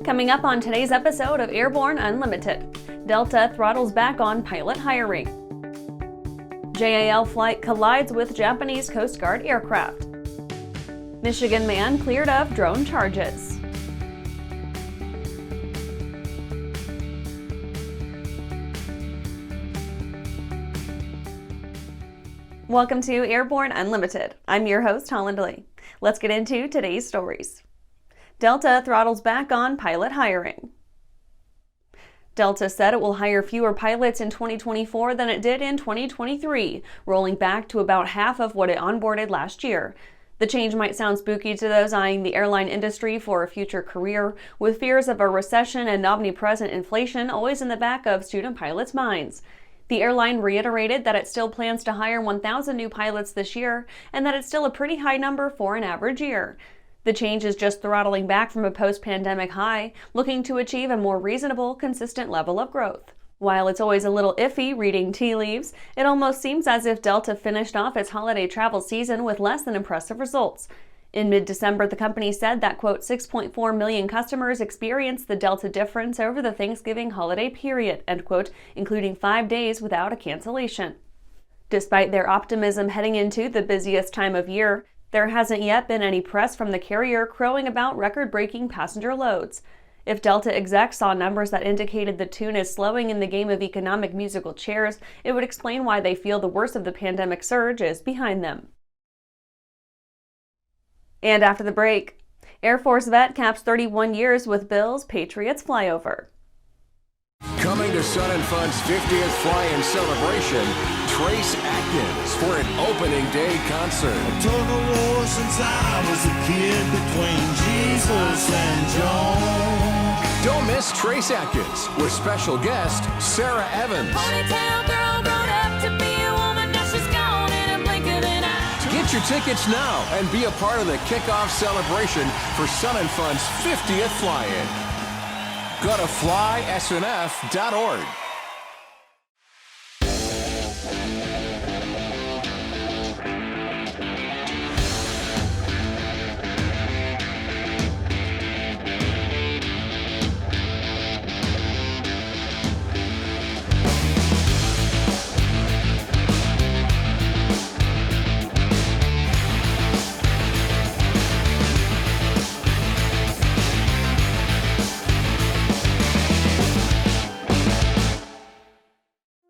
Coming up on today's episode of Airborne-Unlimited, Delta throttles back on pilot hiring. JAL flight collides with Japanese Coast Guard aircraft. Michigan man cleared of drone charges. Welcome to Airborne Unlimited. I'm your host, Holland Lee. Let's get into today's stories. Delta throttles back on pilot hiring. Delta said it will hire fewer pilots in 2024 than it did in 2023, rolling back to about half of what it onboarded last year. The change might sound spooky to those eyeing the airline industry for a future career, with fears of a recession and omnipresent inflation always in the back of student pilots' minds. The airline reiterated that it still plans to hire 1,000 new pilots this year, and that it's still a pretty high number for an average year. The change is just throttling back from a post-pandemic high, looking to achieve a more reasonable, consistent level of growth. While it's always a little iffy reading tea leaves, it almost seems as if Delta finished off its holiday travel season with less than impressive results. In mid-December, the company said that, quote, 6.4 million customers experienced the Delta difference over the Thanksgiving holiday period, end quote, including 5 days without a cancellation. Despite their optimism heading into the busiest time of year, there hasn't yet been any press from the carrier crowing about record-breaking passenger loads. If Delta execs saw numbers that indicated the tune is slowing in the game of economic musical chairs, it would explain why they feel the worst of the pandemic surge is behind them. And after the break, Air Force vet caps 31 years with Bills Patriots flyover. Coming to Sun and Fun's 50th fly-in celebration, Trace Atkins for an opening day concert. I took a war since I was a kid between Jesus and John. Don't miss Trace Atkins with special guest Sarah Evans. Ponytail girl grown up to be a woman, now she's gone in a blink of an eye. Get your tickets now and be a part of the kickoff celebration for Sun and Fun's 50th fly-in. Go to flysnf.org.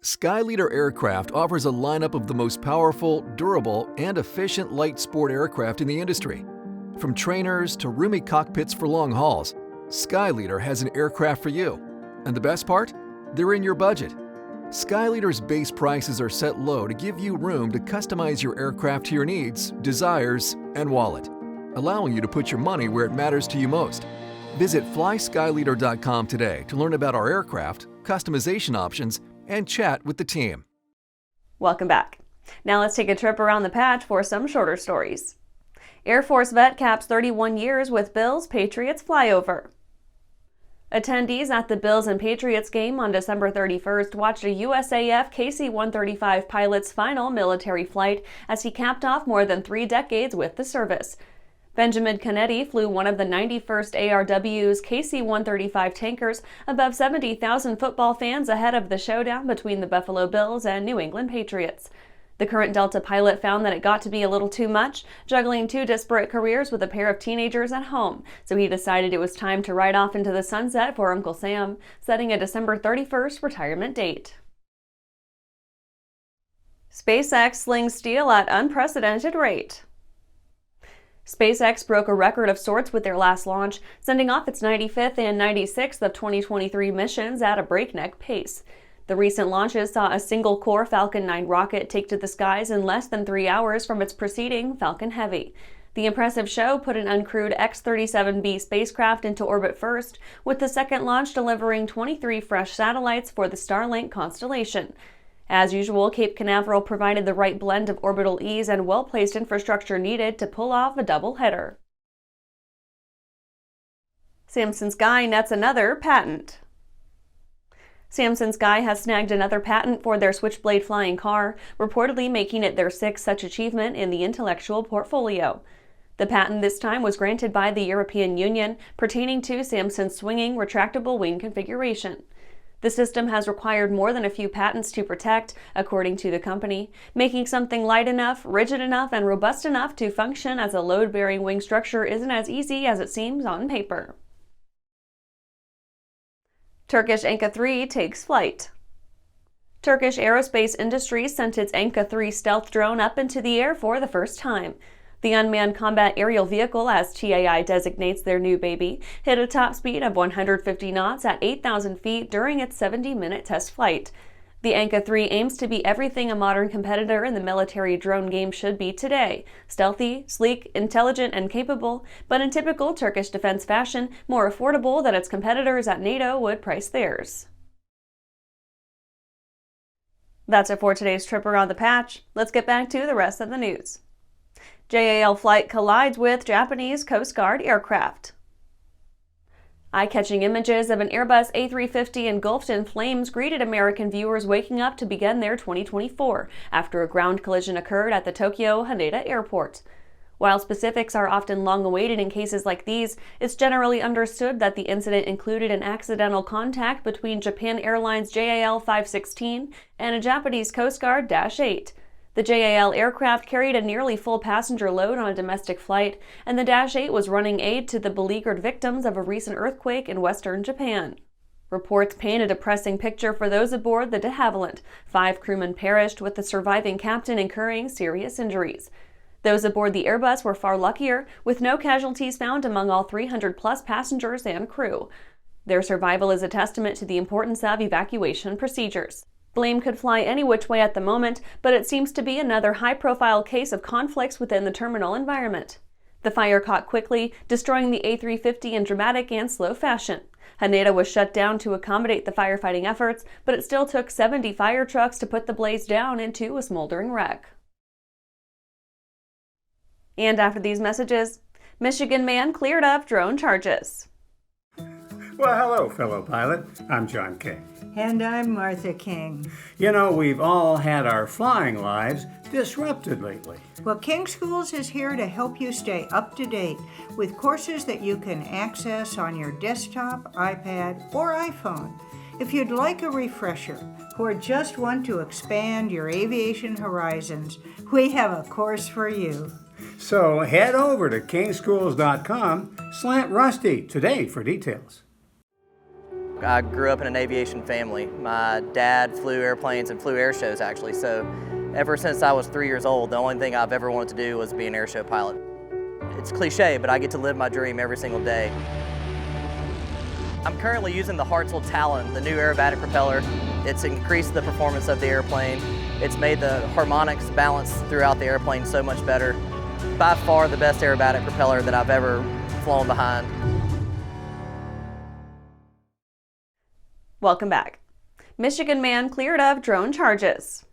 Skyleader Aircraft offers a lineup of the most powerful, durable, and efficient light sport aircraft in the industry. From trainers to roomy cockpits for long hauls, Skyleader has an aircraft for you. And the best part? They're in your budget. Skyleader's base prices are set low to give you room to customize your aircraft to your needs, desires, and wallet, allowing you to put your money where it matters to you most. Visit flyskyleader.com today to learn about our aircraft, customization options, and chat with the team. Welcome back. Now let's take a trip around the patch for some shorter stories. Air Force vet caps 31 years with Bills Patriots flyover. Attendees at the Bills and Patriots game on December 31st watched a USAF KC-135 pilot's final military flight as he capped off more than 3 decades with the service. Benjamin Kennedy flew one of the 91st ARW's KC-135 tankers above 70,000 football fans ahead of the showdown between the Buffalo Bills and New England Patriots. The current Delta pilot found that it got to be a little too much, juggling 2 disparate careers with a pair of teenagers at home, so he decided it was time to ride off into the sunset for Uncle Sam, setting a December 31st retirement date. SpaceX slings steel at unprecedented rate. SpaceX broke a record of sorts with their last launch, sending off its 95th and 96th of 2023 missions at a breakneck pace. The recent launches saw a single-core Falcon 9 rocket take to the skies in less than 3 hours from its preceding Falcon Heavy. The impressive show put an uncrewed X-37B spacecraft into orbit first, with the second launch delivering 23 fresh satellites for the Starlink constellation. As usual, Cape Canaveral provided the right blend of orbital ease and well-placed infrastructure needed to pull off a double-header. Samson Sky nets another patent. Samson Sky has snagged another patent for their Switchblade flying car, reportedly making it their 6th such achievement in the intellectual portfolio. The patent this time was granted by the European Union, pertaining to Samson's swinging, retractable wing configuration. The system has required more than a few patents to protect, according to the company, making something light enough, rigid enough, and robust enough to function as a load-bearing wing structure isn't as easy as it seems on paper. Turkish Anka 3 takes flight. Turkish aerospace industry sent its Anka 3 stealth drone up into the air for the first time. The unmanned combat aerial vehicle, as TAI designates their new baby, hit a top speed of 150 knots at 8,000 feet during its 70-minute test flight. The Anka 3 aims to be everything a modern competitor in the military drone game should be today: stealthy, sleek, intelligent, and capable, but in typical Turkish defense fashion, more affordable than its competitors at NATO would price theirs. That's it for today's trip around the patch. Let's get back to the rest of the news. JAL flight collides with Japanese Coast Guard aircraft. Eye-catching images of an Airbus A350 engulfed in flames greeted American viewers waking up to begin their 2024 after a ground collision occurred at the Tokyo Haneda airport. While specifics are often long awaited in cases like these, it's generally understood that the incident included an accidental contact between Japan Airlines JAL-516 and a Japanese Coast Guard Dash 8. The JAL aircraft carried a nearly full passenger load on a domestic flight, and the Dash 8 was running aid to the beleaguered victims of a recent earthquake in western Japan. Reports paint a depressing picture for those aboard the de Havilland. 5 crewmen perished, with the surviving captain incurring serious injuries. Those aboard the Airbus were far luckier, with no casualties found among all 300-plus passengers and crew. Their survival is a testament to the importance of evacuation procedures. Blame could fly any which way at the moment, but it seems to be another high-profile case of conflicts within the terminal environment. The fire caught quickly, destroying the A350 in dramatic and slow fashion. Haneda was shut down to accommodate the firefighting efforts, but it still took 70 fire trucks to put the blaze down into a smoldering wreck. And after these messages, Michigan man cleared of drone charges. Well, hello, fellow pilot. I'm John King. And I'm Martha King. You know, we've all had our flying lives disrupted lately. Well, King Schools is here to help you stay up to date with courses that you can access on your desktop, iPad, or iPhone. If you'd like a refresher or just want to expand your aviation horizons, we have a course for you. So head over to kingschools.com/Rusty today for details. I grew up in an aviation family. My dad flew airplanes and flew air shows actually, so ever since I was 3 years old, the only thing I've ever wanted to do was be an air show pilot. It's cliche, but I get to live my dream every single day. I'm currently using the Hartzell Talon, the new aerobatic propeller. It's increased the performance of the airplane. It's made the harmonics balance throughout the airplane so much better. By far the best aerobatic propeller that I've ever flown behind. Welcome back. Michigan man cleared of drone charges.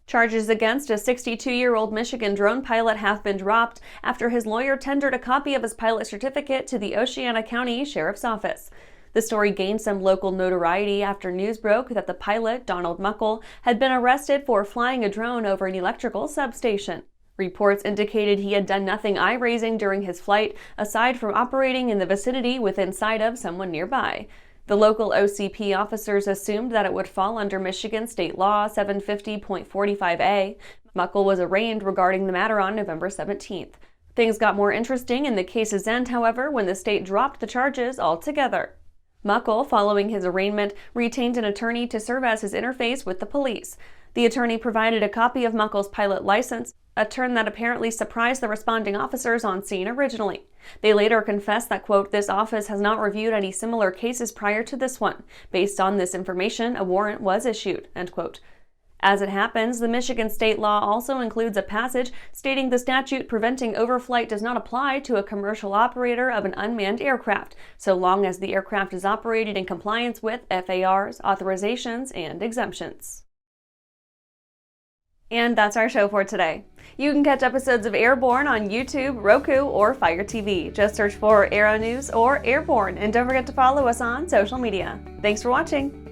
Charges against a 62-year-old Michigan drone pilot have been dropped after his lawyer tendered a copy of his pilot certificate to the Oceana County Sheriff's Office. The story gained some local notoriety after news broke that the pilot, Donald Muckel, had been arrested for flying a drone over an electrical substation. Reports indicated he had done nothing eye-raising during his flight, aside from operating in the vicinity within sight of someone nearby. The local OCP officers assumed that it would fall under Michigan State Law 750.45a. Muckel was arraigned regarding the matter on November 17th. Things got more interesting in the case's end, however, when the state dropped the charges altogether. Muckel, following his arraignment, retained an attorney to serve as his interface with the police. The attorney provided a copy of Muckel's pilot license, a turn that apparently surprised the responding officers on scene originally. They later confessed that, quote, "This office has not reviewed any similar cases prior to this one. Based on this information, a warrant was issued," end quote. As it happens, the Michigan state law also includes a passage stating the statute preventing overflight does not apply to a commercial operator of an unmanned aircraft, so long as the aircraft is operated in compliance with FARs, authorizations, and exemptions. And that's our show for today. You can catch episodes of Airborne on YouTube, Roku, or Fire TV. Just search for Aero-News or Airborne, and don't forget to follow us on social media. Thanks for watching.